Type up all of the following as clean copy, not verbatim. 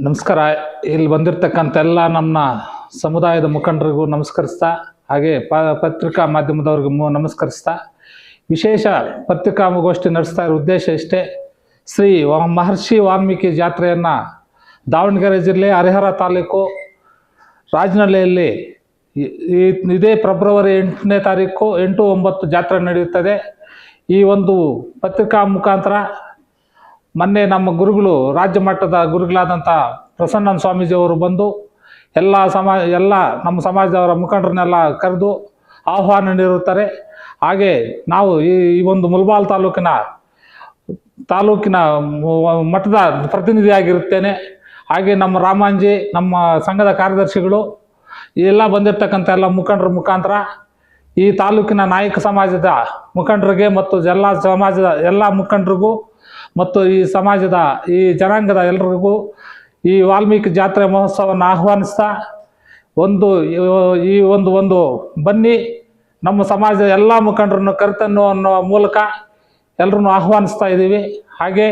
ನಮಸ್ಕಾರ. ಇಲ್ಲಿ ಬಂದಿರತಕ್ಕಂಥ ಎಲ್ಲ ನಮ್ಮ ಸಮುದಾಯದ ಮುಖಂಡರಿಗೂ ನಮಸ್ಕರಿಸ್ತಾ, ಹಾಗೆ ಪತ್ರಿಕಾ ಮಾಧ್ಯಮದವ್ರಿಗೂ ನಮಸ್ಕರಿಸ್ತಾ, ವಿಶೇಷ ಪತ್ರಿಕಾಗೋಷ್ಠಿ ನಡೆಸ್ತಾ ಇರೋ ಉದ್ದೇಶ ಇಷ್ಟೇ. ಶ್ರೀ ಮಹರ್ಷಿ ವಾಲ್ಮೀಕಿ ಜಾತ್ರೆಯನ್ನು ದಾವಣಗೆರೆ ಜಿಲ್ಲೆ ಹರಿಹರ ತಾಲೂಕು ರಾಜನಹಳ್ಳಿಯಲ್ಲಿ ಇದೇ ಫೆಬ್ರವರಿ 8ನೇ ತಾರೀಕು 8-9 ಜಾತ್ರೆ ನಡೆಯುತ್ತದೆ. ಈ ಒಂದು ಪತ್ರಿಕಾ ಮುಖಾಂತರ ಮೊನ್ನೆ ನಮ್ಮ ಗುರುಗಳು, ರಾಜ್ಯ ಮಟ್ಟದ ಗುರುಗಳಾದಂಥ ಪ್ರಸನ್ನ ಸ್ವಾಮೀಜಿಯವರು ಬಂದು ಎಲ್ಲ ನಮ್ಮ ಸಮಾಜದವರ ಮುಖಂಡರನ್ನೆಲ್ಲ ಕರೆದು ಆಹ್ವಾನ ನೀಡುತ್ತಾರೆ. ಹಾಗೆ ನಾವು ಈ ಒಂದು ಮುಳಬಾಗಿಲು ತಾಲೂಕಿನ ಮಠದ ಪ್ರತಿನಿಧಿಯಾಗಿರುತ್ತೇನೆ. ಹಾಗೆ ನಮ್ಮ ರಾಮಾಂಜಿ, ನಮ್ಮ ಸಂಘದ ಕಾರ್ಯದರ್ಶಿಗಳು ಎಲ್ಲ ಬಂದಿರತಕ್ಕಂಥ ಎಲ್ಲ ಮುಖಂಡರ ಮುಖಾಂತರ ಈ ತಾಲೂಕಿನ ನಾಯಕ ಸಮಾಜದ ಮುಖಂಡರಿಗೆ ಮತ್ತು ಎಲ್ಲ ಸಮಾಜದ ಎಲ್ಲ ಮುಖಂಡರಿಗೂ ಮತ್ತು ಈ ಜನಾಂಗದ ಎಲ್ಲರಿಗೂ ಈ ವಾಲ್ಮೀಕಿ ಜಾತ್ರೆ ಮಹೋತ್ಸವವನ್ನು ಆಹ್ವಾನಿಸ್ತಾ, ಒಂದು ಬನ್ನಿ ನಮ್ಮ ಸಮಾಜದ ಎಲ್ಲ ಮುಖಂಡರನ್ನು ಕರೆತನ್ನು ಅನ್ನೋ ಮೂಲಕ ಎಲ್ಲರನ್ನು ಆಹ್ವಾನಿಸ್ತಾ ಇದ್ದೀವಿ. ಹಾಗೆ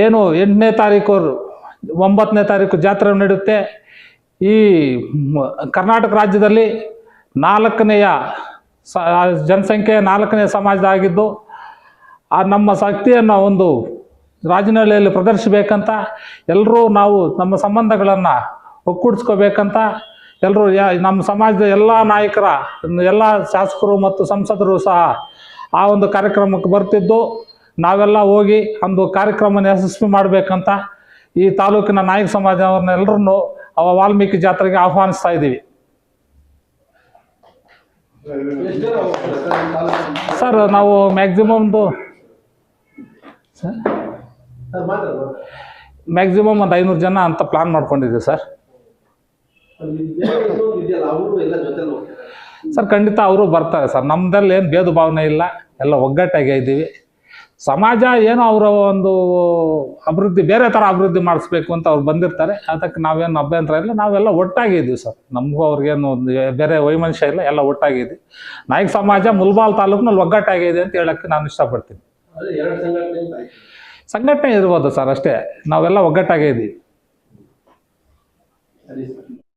ಏನು 8ನೇ ತಾರೀಕು 9ನೇ ತಾರೀಕು ಜಾತ್ರೆ ನಡೆಯುತ್ತೆ. ಈ ಕರ್ನಾಟಕ ರಾಜ್ಯದಲ್ಲಿ 4ನೇ ಜನಸಂಖ್ಯೆಯ 4ನೇ ಸಮಾಜದಾಗಿದ್ದು, ನಮ್ಮ ಶಕ್ತಿಯನ್ನು ಒಂದು ರಾಜನಹಳ್ಳಿಯಲ್ಲಿ ಪ್ರದರ್ಶಿಸಬೇಕಂತ ಎಲ್ಲರೂ ನಾವು ನಮ್ಮ ಸಂಬಂಧಗಳನ್ನು ಒಕ್ಕೂಡಿಸ್ಕೋಬೇಕಂತ ಎಲ್ಲರೂ ನಮ್ಮ ಸಮಾಜದ ಎಲ್ಲ ನಾಯಕರ, ಎಲ್ಲ ಶಾಸಕರು ಮತ್ತು ಸಂಸದರು ಸಹ ಆ ಒಂದು ಕಾರ್ಯಕ್ರಮಕ್ಕೆ ಬರ್ತಿದ್ದು, ನಾವೆಲ್ಲ ಹೋಗಿ ಒಂದು ಕಾರ್ಯಕ್ರಮನ ಯಶಸ್ವಿ ಮಾಡಬೇಕಂತ ಈ ತಾಲೂಕಿನ ನಾಯಕ ಸಮಾಜವನ್ನೆಲ್ಲರನ್ನು ವಾಲ್ಮೀಕಿ ಜಾತ್ರೆಗೆ ಆಹ್ವಾನಿಸ್ತಾ ಇದ್ದೀವಿ. ಸರ್, ನಾವು ಮ್ಯಾಕ್ಸಿಮಮ್ ಒಂದು 500 ಜನ ಅಂತ ಪ್ಲಾನ್ ಮಾಡ್ಕೊಂಡಿದ್ದೀವಿ ಸರ್. ಖಂಡಿತ ಅವರು ಬರ್ತಾರೆ ಸರ್. ನಮ್ಮದಲ್ಲಿ ಏನು ಭೇದ ಭಾವನೆ ಇಲ್ಲ, ಎಲ್ಲ ಒಗ್ಗಟ್ಟಾಗಿ ಇದ್ದೀವಿ. ಸಮಾಜ ಏನೋ ಅವರ ಒಂದು ಅಭಿವೃದ್ಧಿ, ಬೇರೆ ಥರ ಅಭಿವೃದ್ಧಿ ಮಾಡಿಸ್ಬೇಕು ಅಂತ ಅವ್ರು ಬಂದಿರ್ತಾರೆ. ಅದಕ್ಕೆ ನಾವೇನು ಅಭ್ಯಂತರ ಇಲ್ಲ, ನಾವೆಲ್ಲ ಒಟ್ಟಾಗಿದ್ದೀವಿ ಸರ್. ನಮಗೂ ಅವ್ರಿಗೇನು ಬೇರೆ ವೈಮನಸ್ಯ ಇಲ್ಲ, ಎಲ್ಲ ಒಟ್ಟಾಗಿದ್ದೀವಿ. ನಾಯಕ ಸಮಾಜ ಮುಳಬಾಗಿಲು ತಾಲೂಕಿನಲ್ಲಿ ಒಗ್ಗಟ್ಟಾಗಿದೆ ಅಂತ ಹೇಳೋಕ್ಕೆ ನಾನು ಇಷ್ಟಪಡ್ತೀನಿ. ಸಂಘಟನೆ ಇರ್ಬೋದು ಸರ್, ಅಷ್ಟೇ. ನಾವೆಲ್ಲ ಒಗ್ಗಟ್ಟಾಗಿದ್ದೀವಿ.